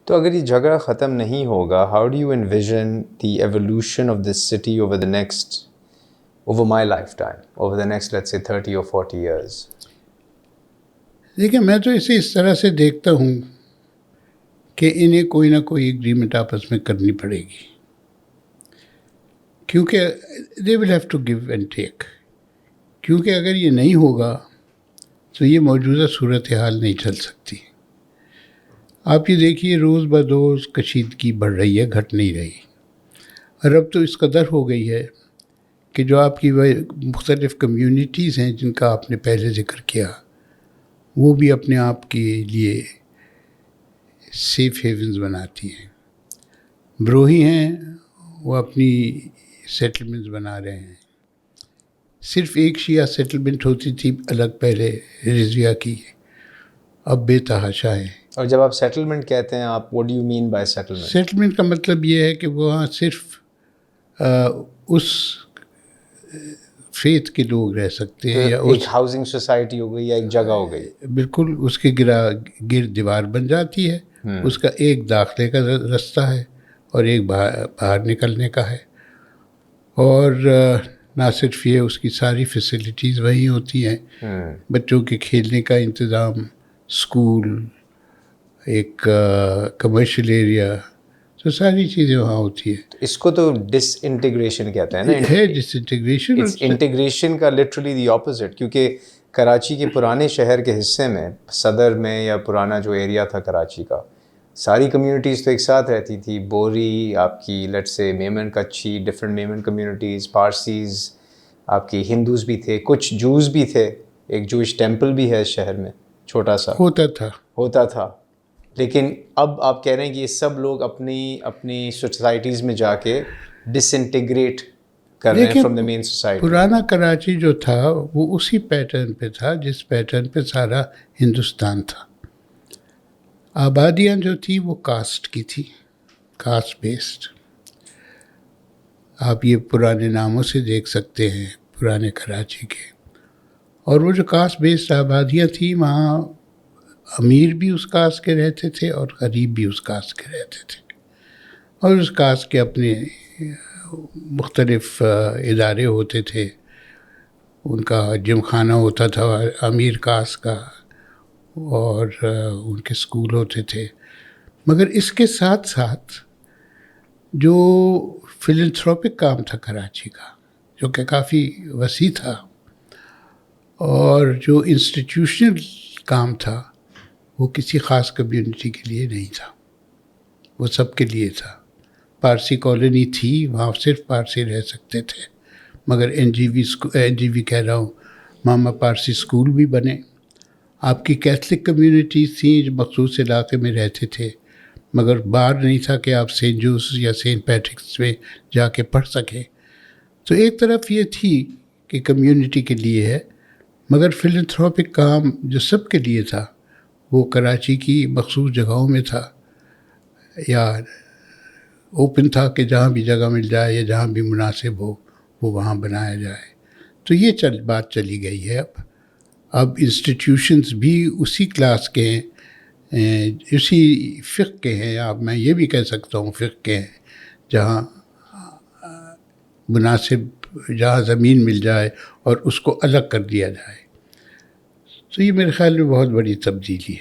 تو اگر یہ جھگڑا ختم نہیں ہوگا, how do you invasion the evolution of this city over my lifetime, over the next, let's say, 30 or 40 years? دیکھیں, میں تو اسے اس طرح سے دیکھتا ہوں کہ انہیں کوئی نہ کوئی ایگریمنٹ آپس میں کرنی پڑے گی, کیونکہ they will have to give and take. کیونکہ اگر یہ نہیں ہوگا تو یہ موجودہ صورتحال نہیں چل سکتی. آپ یہ دیکھیے, روز بروز کشیدگی بڑھ رہی ہے, گھٹ نہیں رہی. اور اب تو اس قدر ہو گئی ہے کہ جو آپ کی مختلف کمیونٹیز ہیں جن کا آپ نے پہلے ذکر کیا, وہ بھی اپنے آپ کے لیے سیف ہیونز بناتی ہیں. بروہی ہیں, وہ اپنی سیٹلمنٹس بنا رہے ہیں. صرف ایک شیعہ سیٹلمنٹ ہوتی تھی الگ پہلے رضویہ کی, اب بے تحاشا ہے. اور جب آپ سیٹلمنٹ کہتے ہیں, آپ what do you mean by settlement؟ Settlement کا مطلب یہ ہے کہ وہاں صرف اس فیتھ کے لوگ رہ سکتے ہیں, یا ایک ہاؤسنگ سوسائٹی ہو گئی یا ایک جگہ ہو گئی. بالکل اس کے گرد دیوار بن جاتی ہے. اس کا ایک داخلے کا رستہ ہے اور ایک باہر نکلنے کا ہے. اور نہ صرف یہ, اس کی ساری فیسلٹیز وہیں ہوتی ہیں, بچوں کے کھیلنے کا انتظام, اسکول, ایک کمرشل ایریا, تو ساری چیزیں وہاں ہوتی ہیں. اس کو تو ڈس انٹیگریشن کہتے ہیں نا. ہے ڈس انٹیگریشن. انٹیگریشن کا لٹرلی دی اپوزٹ, کیونکہ کراچی کے پرانے شہر کے حصے میں, صدر میں, یا پرانا جو ایریا تھا کراچی کا, ساری کمیونٹیز تو ایک ساتھ رہتی تھی. بوری, آپ کی let's say Memon Kutchi, different Memon communities, Parsis, آپ کی ہندوز بھی تھے, کچھ جوز بھی تھے, ایک جوئش ٹیمپل بھی ہے شہر میں چھوٹا سا ہوتا تھا. لیکن اب آپ کہہ رہے ہیں کہ یہ سب لوگ اپنی سوسائٹیز میں جا کے ڈس انٹیگریٹ کر رہے ہیں فرام دا مین سوسائٹی. پرانا کراچی جو تھا وہ اسی پیٹرن پہ تھا جس پیٹرن پہ سارا ہندوستان تھا. آبادیاں جو تھی وہ کاسٹ کی تھی, کاسٹ بیسڈ. آپ یہ پرانے ناموں سے دیکھ سکتے ہیں پرانے کراچی کے. اور وہ جو کاسٹ بیسڈ آبادیاں تھیں, وہاں امیر بھی اس کاسٹ کے رہتے تھے اور غریب بھی اس کاسٹ کے رہتے تھے. اور اس کاسٹ کے اپنے مختلف ادارے ہوتے تھے. ان کا جم خانہ ہوتا تھا امیر کاسٹ کا, اور ان کے اسکول ہوتے تھے. مگر اس کے ساتھ ساتھ جو فلنتھروپک کام تھا کراچی کا, جو کہ کافی وسیع تھا, اور جو انسٹیٹیوشنل کام تھا, وہ کسی خاص کمیونٹی کے لیے نہیں تھا, وہ سب کے لیے تھا. پارسی کالونی تھی, وہاں صرف پارسی رہ سکتے تھے. مگر این جی وی کہہ رہا ہوں, ماما پارسی اسکول بھی بنے. آپ کی کیتھلک کمیونٹیز تھیں جو مخصوص علاقے میں رہتے تھے, مگر بار نہیں تھا کہ آپ سینٹ جوسف یا سینٹ پیٹرکس میں جا کے پڑھ سکیں. تو ایک طرف یہ تھی کہ کمیونٹی کے لیے ہے, مگر فلنتھروپک کام جو سب کے لیے تھا وہ کراچی کی مخصوص جگہوں میں تھا, یا اوپن تھا کہ جہاں بھی جگہ مل جائے یا جہاں بھی مناسب ہو وہ وہاں بنایا جائے. تو یہ بات چلی گئی ہے. اب انسٹیٹیوشنز بھی اسی کلاس کے ہیں, اسی فقہ کے ہیں, اب میں یہ بھی کہہ سکتا ہوں فقہ کے ہیں, جہاں مناسب, جہاں زمین مل جائے اور اس کو الگ کر دیا جائے. تو یہ میرے خیال میں بہت بڑی تبدیلی ہے.